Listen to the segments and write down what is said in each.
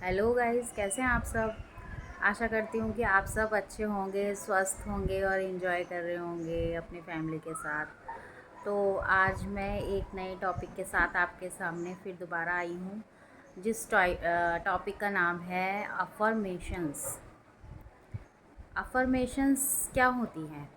Hello guys, कैसे हैं आप सब। आशा करती हूँ कि आप सब अच्छे होंगे, स्वस्थ होंगे और एंजॉय कर रहे होंगे अपनी फैमिली के साथ। तो आज मैं एक नए टॉपिक के साथ आपके सामने फिर दोबारा आई हूँ, जिस टॉपिक का नाम है अफर्मेशंस। अफर्मेशंस क्या होती हैं,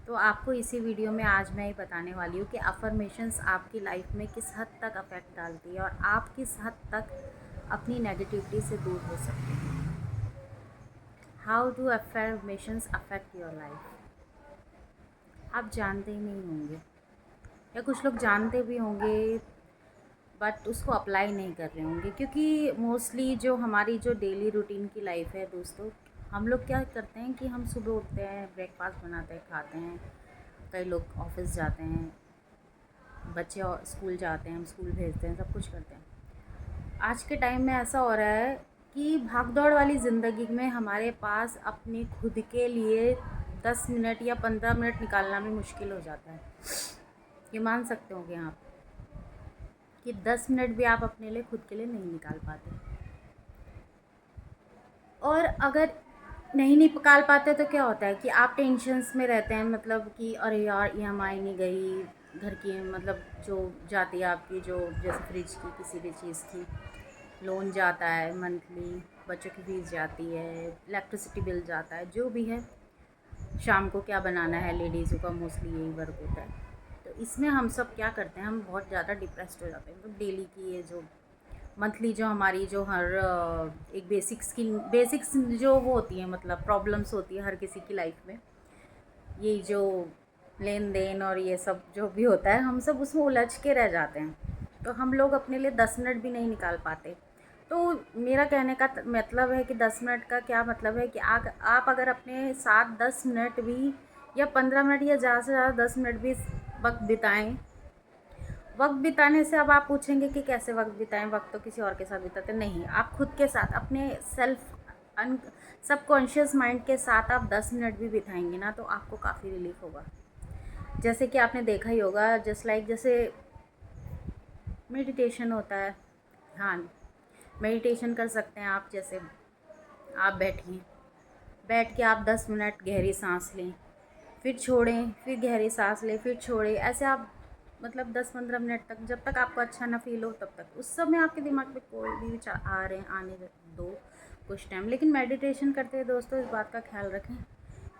तो आपको इसी वीडियो में आज मैं ये बताने वाली हूँ कि अफर्मेशंस आपकी लाइफ में किस हद तक अफेक्ट डालती है और आप किस हद तक अपनी नेगेटिविटी से दूर हो सकते हैं। How do affirmations affect your life. आप जानते ही नहीं होंगे, या कुछ लोग जानते भी होंगे बट उसको अप्लाई नहीं कर रहे होंगे, क्योंकि मोस्टली जो हमारी जो डेली रूटीन की लाइफ है दोस्तों, हम लोग क्या करते हैं कि हम सुबह उठते हैं, ब्रेकफास्ट बनाते हैं, खाते हैं, कई लोग ऑफिस जाते हैं, बच्चे स्कूल जाते हैं, हम स्कूल भेजते हैं, सब कुछ करते हैं। आज के टाइम में ऐसा हो रहा है कि भागदौड़ वाली ज़िंदगी में हमारे पास अपने खुद के लिए 10 मिनट या 15 मिनट निकालना भी मुश्किल हो जाता है। ये मान सकते होंगे आप कि 10 मिनट भी आप अपने लिए खुद के लिए नहीं निकाल पाते। और अगर नहीं निकाल पाते तो क्या होता है कि आप टेंशन्स में रहते हैं, मतलब कि अरे यार ईएमआई नहीं गई, घर की मतलब जो जाती है आपकी, जो जैसे फ्रिज की किसी भी चीज़ की लोन जाता है मंथली, बच्चों की फ़ीस जाती है, इलेक्ट्रिसिटी बिल जाता है, जो भी है, शाम को क्या बनाना है, लेडीज़ों का मोस्टली यही वर्क होता है। तो इसमें हम सब क्या करते हैं, हम बहुत ज़्यादा डिप्रेस्ड हो जाते हैं। मतलब डेली की ये जो मंथली जो हमारी जो हर एक बेसिक्स जो वो होती है, मतलब प्रॉब्लम्स होती है हर किसी की लाइफ में, ये जो लेन देन और ये सब जो भी होता है, हम सब उसमें उलझ के रह जाते हैं। तो हम लोग अपने लिए 10 मिनट भी नहीं निकाल पाते। तो मेरा कहने का मतलब है कि 10 मिनट का क्या मतलब है कि आप अगर अपने साथ 10 मिनट भी या 15 मिनट या ज़्यादा से ज़्यादा 10 मिनट भी वक्त बिताएं। वक्त बिताने से अब आप पूछेंगे कि कैसे वक्त बिताएं, वक्त तो किसी और के साथ बिताते नहीं, आप खुद के साथ अपने सेल्फ अन सबकॉन्शियस माइंड के साथ आप 10 मिनट भी बिताएंगे ना, तो आपको काफ़ी रिलीफ होगा। जैसे कि आपने देखा ही होगा, जैसे मेडिटेशन होता है। हाँ, मेडिटेशन कर सकते हैं आप। जैसे आप बैठिए, बैठ के आप 10 मिनट गहरी सांस लें, फिर छोड़ें, फिर गहरी सांस लें, फिर छोड़ें। ऐसे आप मतलब 10-15 मिनट तक, जब तक आपको अच्छा ना फील हो तब तक। उस समय आपके दिमाग में कोई भी विचार आ रहे हैं, आने दो कुछ टाइम। लेकिन मेडिटेशन करते हैं दोस्तों, इस बात का ख्याल रखें,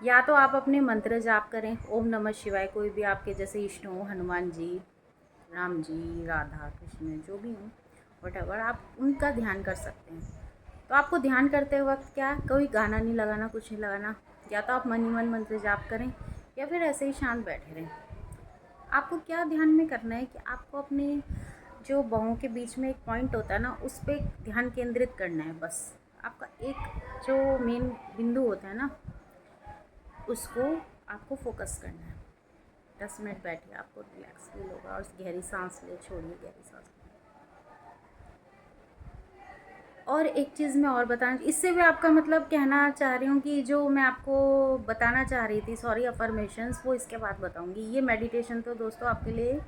या तो आप अपने मंत्र जाप करें, ओम नमः शिवाय, कोई भी आपके जैसे इष्ट हो, हनुमान जी, राम जी, राधा कृष्ण, जो भी हों, वटएवर, आप उनका ध्यान कर सकते हैं। तो आपको ध्यान करते वक्त क्या, कोई गाना नहीं लगाना, कुछ नहीं लगाना, या तो आप मन ही मन मंत्र जाप करें या फिर ऐसे ही शांत बैठे रहें। आपको क्या ध्यान में करना है कि आपको अपने जो बाहों के बीच में एक पॉइंट होता है ना, उस पर ध्यान केंद्रित करना है बस। आपका एक जो मेन बिंदु होता है ना, उसको आपको फोकस करना है। 10 मिनट बैठिए, आपको रिलैक्स फील होगा, और गहरी सांस ले, छोड़िए, गहरी सांस ले। और एक चीज़ मैं और बताना, इससे भी आपका मतलब कहना चाह रही हूँ कि जो मैं आपको बताना चाह रही थी, सॉरी, अफर्मेशंस, वो इसके बाद बताऊँगी। ये मेडिटेशन तो दोस्तों आपके लिए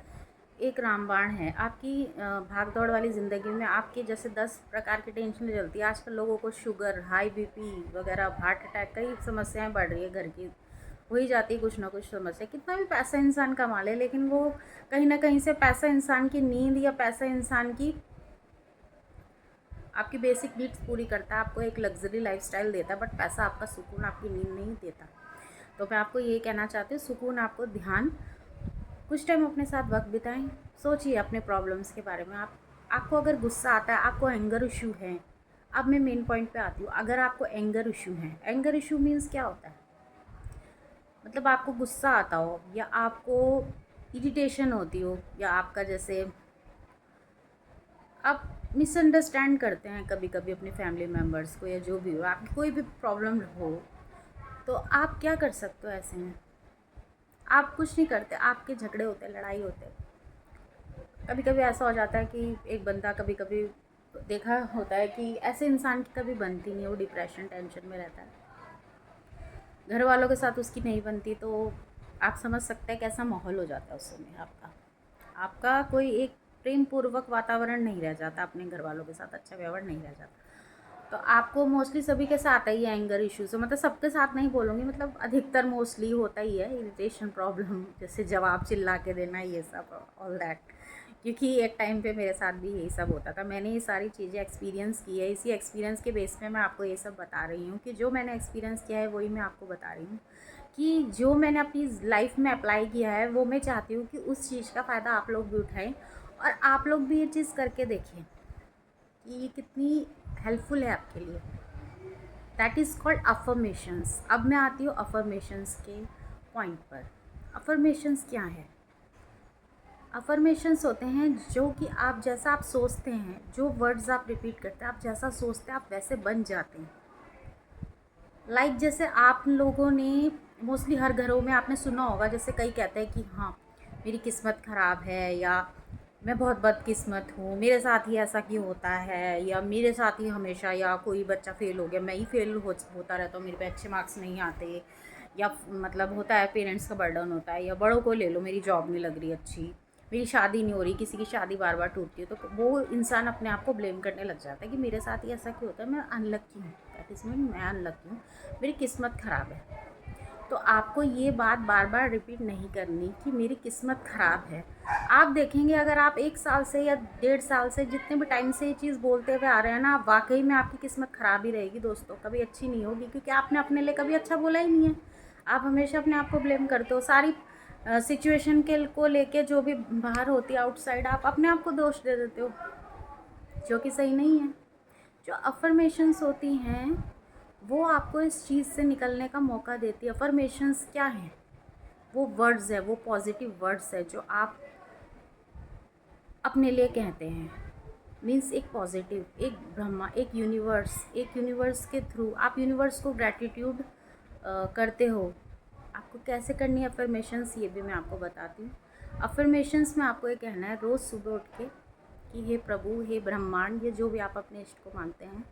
एक रामबाण है। आपकी भाग दौड़ वाली ज़िंदगी में आपके जैसे 10 प्रकार की टेंशन चलती है। आजकल लोगों को शुगर, हाई बीपी वगैरह, हार्ट अटैक, कई समस्याएं बढ़ रही है, घर की हो ही जाती है कुछ ना कुछ समस्या। कितना भी पैसा इंसान कमा ले, लेकिन वो कहीं ना कहीं से पैसा इंसान की नींद, या पैसा इंसान की आपकी बेसिक नीड्स पूरी करता है, आपको एक लग्जरी लाइफस्टाइल देता है, बट पैसा आपका सुकून, आपकी नींद नहीं देता। तो मैं आपको ये कहना चाहती हूँ, सुकून आपको, ध्यान, कुछ टाइम अपने साथ वक्त बिताएं, सोचिए अपने प्रॉब्लम्स के बारे में। आपको अगर गुस्सा आता है, आपको एंगर इशू है, अब मैं मेन पॉइंट पे आती हूँ। अगर आपको एंगर इशू है, एंगर इशू मीन्स क्या होता है, मतलब आपको गुस्सा आता हो, या आपको इरिटेशन होती हो, या आपका जैसे आप मिसअंडरस्टैंड करते हैं कभी कभी अपने फैमिली मेम्बर्स को, या जो भी हो, आपकी कोई भी प्रॉब्लम हो, तो आप क्या कर सकते हो ऐसे में। आप कुछ नहीं करते, आपके झगड़े होते हैं, लड़ाई होते हैं। कभी कभी ऐसा हो जाता है कि एक बंदा, कभी कभी देखा होता है कि ऐसे इंसान की कभी बनती नहीं है, वो डिप्रेशन, टेंशन में रहता है, घर वालों के साथ उसकी नहीं बनती, तो आप समझ सकते हैं कैसा माहौल हो जाता है उस समय आपका। आपका कोई एक प्रेम पूर्वक वातावरण नहीं रह जाता, अपने घर वालों के साथ अच्छा व्यवहार नहीं रह जाता। तो आपको मोस्टली सभी के साथ ही है एंगर इश्यूज, मतलब सबके साथ नहीं बोलूँगी, मतलब अधिकतर मोस्टली होता ही है इरिटेशन प्रॉब्लम, जैसे जवाब चिल्ला के देना, ये सब ऑल दैट। क्योंकि एक टाइम पे मेरे साथ भी यही सब होता था। मैंने ये सारी चीज़ें एक्सपीरियंस की है, इसी एक्सपीरियंस के बेस पे मैं आपको ये सब बता रही हूँ कि जो मैंने एक्सपीरियंस किया है वही मैं आपको बता रही हूँ, कि जो मैंने अपनी लाइफ में अप्लाई किया है वो मैं चाहती हूँ कि उस चीज़ का फ़ायदा आप लोग भी उठाएं और आप लोग भी ये चीज़ करके देखें कि ये कितनी हेल्पफुल है आपके लिए। That is called affirmations. अब मैं आती हूँ अफर्मेशंस के पॉइंट पर। अफर्मेशंस क्या है? अफर्मेशंस होते हैं जो कि आप जैसा आप सोचते हैं, जो वर्ड्स आप रिपीट करते हैं, आप जैसा सोचते हैं आप वैसे बन जाते हैं। लाइक जैसे आप लोगों ने मोस्टली हर घरों में आपने सुना होगा, जैसे कई कहते हैं कि हाँ मेरी किस्मत ख़राब है, या मैं बहुत बदकिस्मत हूँ, मेरे साथ ही ऐसा क्यों होता है, या मेरे साथ ही हमेशा, या कोई बच्चा फ़ेल हो गया मैं ही फ़ेल होता रहता हूँ, मेरे पे अच्छे मार्क्स नहीं आते, या मतलब होता है पेरेंट्स का बर्डन होता है, या बड़ों को ले लो मेरी जॉब नहीं लग रही अच्छी, मेरी शादी नहीं हो रही, किसी की शादी बार बार टूटती है, तो वो इंसान अपने आप को ब्लेम करने लग जाता है कि मेरे साथ ही ऐसा क्यों होता है, मैं अनलक्की हूँ, दैट इज़ मीन मैं अनलक्की हूँ, मेरी किस्मत ख़राब है। तो आपको ये बात बार बार रिपीट नहीं करनी कि मेरी किस्मत ख़राब है। आप देखेंगे अगर आप 1 साल से या 1.5 साल से जितने भी टाइम से ये चीज़ बोलते हुए आ रहे हैं ना, आप वाक़ई में आपकी किस्मत ख़राब ही रहेगी दोस्तों, कभी अच्छी नहीं होगी, क्योंकि आपने अपने लिए कभी अच्छा बोला ही नहीं है। आप हमेशा अपने आप को ब्लेम करते हो, सारी सिचुएशन के को लेके जो भी बाहर होती है आउटसाइड, आप अपने आप को दोष दे देते हो, जो कि सही नहीं है। जो अफ़र्मेशंस होती हैं वो आपको इस चीज़ से निकलने का मौका देती है। अफ़र्मेशंस क्या हैं? वो वर्ड्स है, वो पॉजिटिव वर्ड्स है जो आप अपने लिए कहते हैं। मीन्स एक पॉजिटिव, एक ब्रह्मा, एक यूनिवर्स के थ्रू आप यूनिवर्स को ग्रैटिट्यूड करते हो। आपको कैसे करनी है अफर्मेशंस, ये भी मैं आपको बताती हूँ। अफर्मेशंस में आपको ये कहना है रोज़ सुबह उठ के कि हे प्रभु, हे ब्रह्मांड, ये जो भी आप अपने इष्ट को मानते हैं,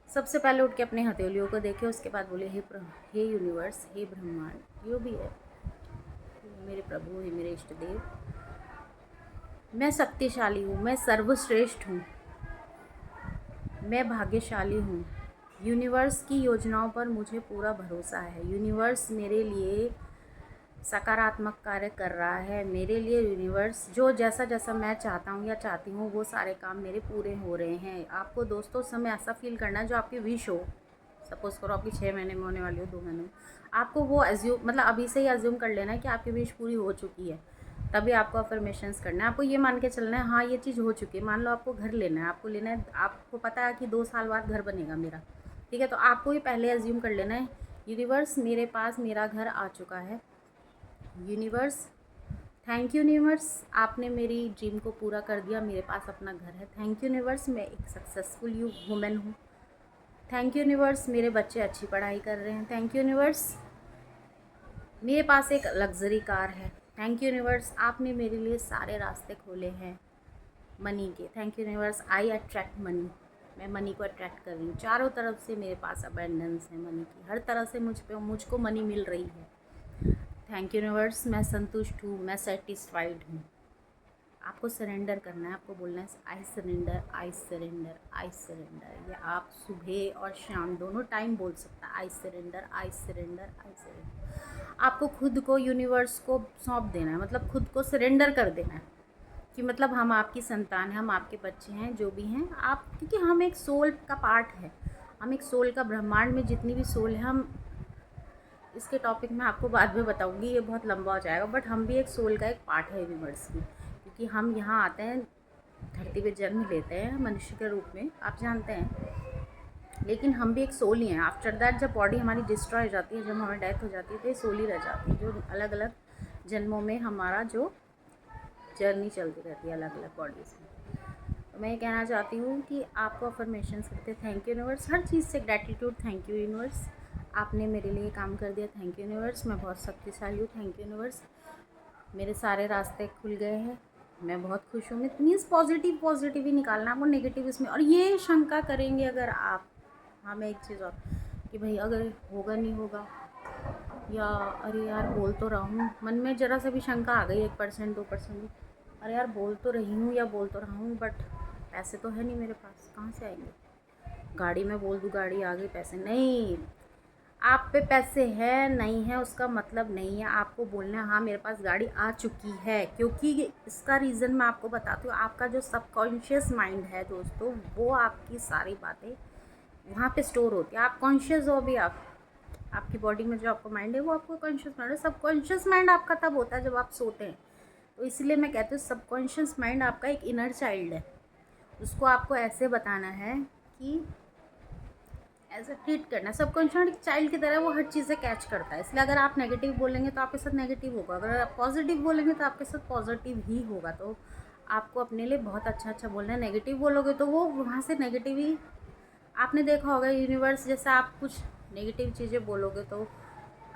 सबसे पहले उठ के अपने हथेलियों को देखे, उसके बाद बोले हे यूनिवर्स, हे ब्रह्मांड, जो भी है, मेरे प्रभु, हे मेरे इष्ट देव, मैं शक्तिशाली हूँ, मैं सर्वश्रेष्ठ हूँ, मैं भाग्यशाली हूँ। यूनिवर्स की योजनाओं पर मुझे पूरा भरोसा है। यूनिवर्स मेरे लिए सकारात्मक कार्य कर रहा है। मेरे लिए यूनिवर्स जो जैसा जैसा मैं चाहता हूँ या चाहती हूँ वो सारे काम मेरे पूरे हो रहे हैं। आपको दोस्तों समय ऐसा फील करना है जो आपकी विश हो। सपोज़ करो आपकी 6 महीने में होने वाली हो, 2 महीने में, आपको वो एज्यूम, मतलब अभी से ही एज्यूम कर लेना है कि आपकी विश पूरी हो चुकी है। तभी आपको अफर्मेशंस करना है। आपको ये मान के चलना है हाँ ये चीज़ हो चुकी है। मान लो आपको घर लेना है, आपको लेना है, आपको पता है कि 2 साल बाद घर बनेगा मेरा, ठीक है, तो आपको ये पहले एज्यूम कर लेना है यूनिवर्स मेरे पास मेरा घर आ चुका है। यूनिवर्स, थैंक यू यूनिवर्स, आपने मेरी ड्रीम को पूरा कर दिया, मेरे पास अपना घर है। थैंक यू यूनिवर्स, मैं एक सक्सेसफुल वुमेन हूँ। थैंक यू यूनिवर्स, मेरे बच्चे अच्छी पढ़ाई कर रहे हैं। थैंक यू यूनिवर्स, मेरे पास एक लग्जरी कार है। थैंक यू यूनिवर्स, आपने मेरे लिए सारे रास्ते खोले हैं मनी के। Thank you universe, I attract money, मैं मनी को अट्रैक्ट कर रही हूँ। चारों तरफ से मेरे पास अबेंडेंस है मनी की, हर तरह से मुझको मनी मिल रही है। थैंक यू यूनिवर्स, मैं संतुष्ट हूँ, मैं सेटिस्फाइड हूँ। आपको सरेंडर करना है, आपको बोलना है I surrender, I surrender, I surrender. ये आप सुबह और शाम दोनों टाइम बोल सकते हैं, I surrender, I surrender, I surrender. आपको खुद को यूनिवर्स को सौंप देना है, मतलब खुद को सरेंडर कर देना है कि मतलब हम आपकी संतान हैं, हम आपके बच्चे हैं, जो भी हैं आप, क्योंकि हम एक सोल का पार्ट है, हम एक सोल का, ब्रह्मांड में जितनी भी सोल है, हम इसके टॉपिक में आपको बाद में बताऊंगी, ये बहुत लंबा हो जाएगा, बट हम भी एक सोल का एक पार्ट है यूनिवर्स की, क्योंकि हम यहाँ आते हैं, धरती पे जन्म लेते हैं मनुष्य के रूप में, आप जानते हैं, लेकिन हम भी एक सोल ही हैं। आफ्टर दैट जब बॉडी हमारी डिस्ट्रॉय हो जाती है, जब हमारी डेथ हो जाती है, तो ये सोल ही रह जाती है, जो अलग अलग जन्मों में हमारा जो जर्नी चलती रहती है अलग अलग बॉडीज़ में। तो मैं ये कहना चाहती हूँ कि आपको अफर्मेशंस करते थैंक यू यूनिवर्स, हर चीज़ से ग्रैटिट्यूड, थैंक यू यूनिवर्स, आपने मेरे लिए काम कर दिया, थैंक यू यूनिवर्स, मैं बहुत शक्तिशाली हूँ, थैंक यू यूनिवर्स, मेरे सारे रास्ते खुल गए हैं, मैं बहुत खुश हूँ। मीन्स पॉजिटिव पॉजिटिव ही निकालना, आपको नेगेटिव इसमें, और ये शंका करेंगे अगर आप, हाँ मैं एक चीज़ और, कि भाई अगर होगा नहीं होगा, या अरे यार बोल तो रहा हूँ, मन में ज़रा सा भी शंका आ गई 1% 2%, अरे यार बोल तो रही हूँ या बोल तो रहा हूँ, बट पैसे तो है नहीं मेरे पास, कहाँ से आएंगे? गाड़ी में बोल दूँ गाड़ी आ गई, पैसे नहीं। आप पे पैसे है नहीं है उसका मतलब नहीं है, आपको बोलना है हाँ मेरे पास गाड़ी आ चुकी है, क्योंकि इसका रीज़न मैं आपको बताती हूँ। आपका जो सबकॉन्शियस माइंड है दोस्तों, वो आपकी सारी बातें वहाँ पे स्टोर होती है। आप कॉन्शियस हो भी, आप आपकी बॉडी में जो आपका माइंड है वो आपको कॉन्शियस माइंड है। सबकॉन्शियस माइंड आपका तब होता है जब आप सोते हैं। तो इसलिए मैं कहती हूँ सबकॉन्शियस माइंड आपका एक इनर चाइल्ड है, उसको आपको ऐसे बताना है कि ऐसे ट्रीट करना है। सबकॉन्शियस चाइल्ड की तरह वो हर चीज़ें कैच करता है, इसलिए अगर आप नेगेटिव बोलेंगे तो आपके साथ नेगेटिव होगा, अगर आप पॉजिटिव बोलेंगे तो आपके साथ पॉजिटिव ही होगा। तो आपको अपने लिए बहुत अच्छा अच्छा बोलना है। नेगेटिव बोलोगे तो वो वहाँ से नेगेटिव ही, आपने देखा होगा यूनिवर्स, जैसे आप कुछ नेगेटिव चीज़ें बोलोगे तो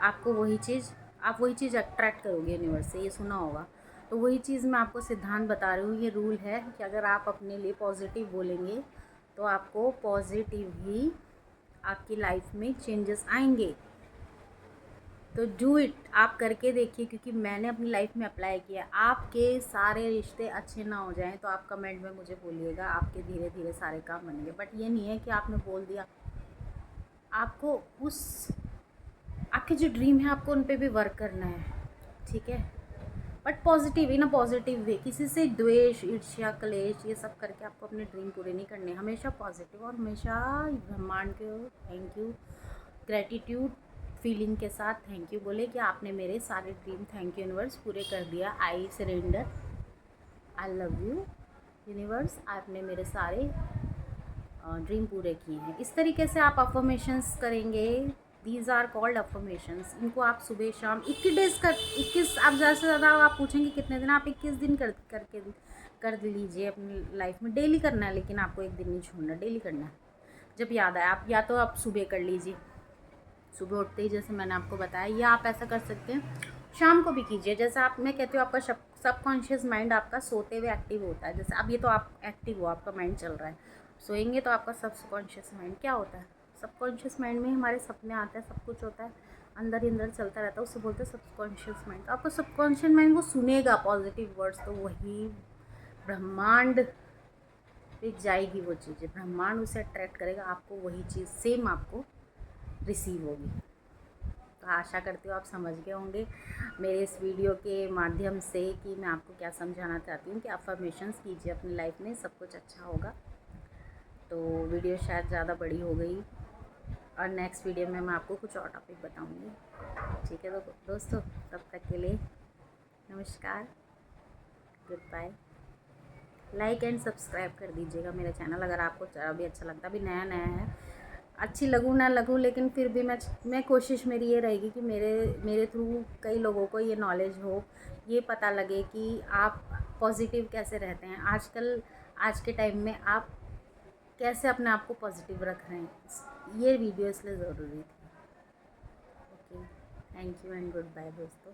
आपको वही चीज़, आप वही चीज़ अट्रैक्ट करोगे यूनिवर्स से, ये सुना होगा। तो वही चीज़ मैं आपको सिद्धांत बता रही हूँ, ये रूल है कि अगर आप अपने लिए पॉजिटिव बोलेंगे तो आपको पॉजिटिव ही आपकी लाइफ में चेंजेस आएंगे। तो डू इट, आप करके देखिए, क्योंकि मैंने अपनी लाइफ में अप्लाई किया। आपके सारे रिश्ते अच्छे ना हो जाएं तो आप कमेंट में मुझे बोलिएगा, आपके धीरे धीरे सारे काम बनेंगे। बट ये नहीं है कि आपने बोल दिया, आपको उस आपके जो ड्रीम है आपको उन पे भी वर्क करना है, ठीक है? But positive, in a positive way, किसी से द्वेष ईर्ष्या क्लेश ये सब करके आपको अपने ड्रीम पूरे नहीं करने। हमेशा पॉजिटिव और हमेशा ब्रह्मांड को थैंक यू, ग्रेटिट्यूड फीलिंग के साथ थैंक यू बोले कि आपने मेरे सारे ड्रीम, थैंक यू यूनिवर्स, पूरे कर दिया। I surrender, I love you universe, आपने मेरे सारे ड्रीम पूरे किए हैं। इस तरीके से आप अफर्मेशंस करेंगे। These are called affirmations. इनको आप सुबह शाम 21 डेज़ का 21, आप ज़्यादा से ज़्यादा आप पूछेंगे कितने दिन, आप 21 दिन कर लीजिए अपनी लाइफ में। डेली करना है, लेकिन आपको एक दिन नहीं छोड़ना, डेली करना है। जब याद आए आप, या तो आप सुबह कर लीजिए, सुबह उठते ही जैसे मैंने आपको बताया, या आप ऐसा कर सकते हैं शाम को भी कीजिए। जैसे आप, मैं कहती हूँ आपका सबकॉन्शियस माइंड आपका सोते हुए एक्टिव होता है। जैसे अब ये तो आप एक्टिव हो, आपका माइंड चल रहा है, सोएंगे तो आपका सबकॉन्शियस माइंड क्या होता है? सबकॉन्शियस माइंड में हमारे सपने आते हैं, सब कुछ होता है, अंदर ही अंदर चलता रहता है, उससे बोलते हैं सबकॉन्शियस माइंड। तो आपको सबकॉन्शियस माइंड वो सुनेगा पॉजिटिव वर्ड्स, तो वही ब्रह्मांड पे जाएगी वो चीज़ें, ब्रह्मांड उसे अट्रैक्ट करेगा, आपको वही चीज़ सेम आपको रिसीव होगी। तो आशा करती हूँ आप समझ गए होंगे मेरे इस वीडियो के माध्यम से कि मैं आपको क्या समझाना चाहती हूँ कि अफर्मेशंस कीजिए अपनी लाइफ में, सब कुछ अच्छा होगा। तो वीडियो शायद ज़्यादा बड़ी हो गई, और नेक्स्ट वीडियो में मैं आपको कुछ और टॉपिक बताऊँगी, ठीक है? तो दोस्तों तब तक के लिए नमस्कार, good bye. Like and subscribe कर दीजिएगा मेरा चैनल, अगर आपको अभी अच्छा लगता, अभी नया नया है। अच्छी लगूँ ना लगूँ, लेकिन फिर भी मैं कोशिश मेरी ये रहेगी कि मेरे थ्रू कई लोगों को ये नॉलेज हो, ये पता लगे कि आप पॉजिटिव कैसे रहते हैं आजकल, आज के टाइम में आप कैसे अपने आप को पॉजिटिव रख रहे हैं। ये वीडियो इसलिए ज़रूरी थी। Okay, thank you and good bye दोस्तों।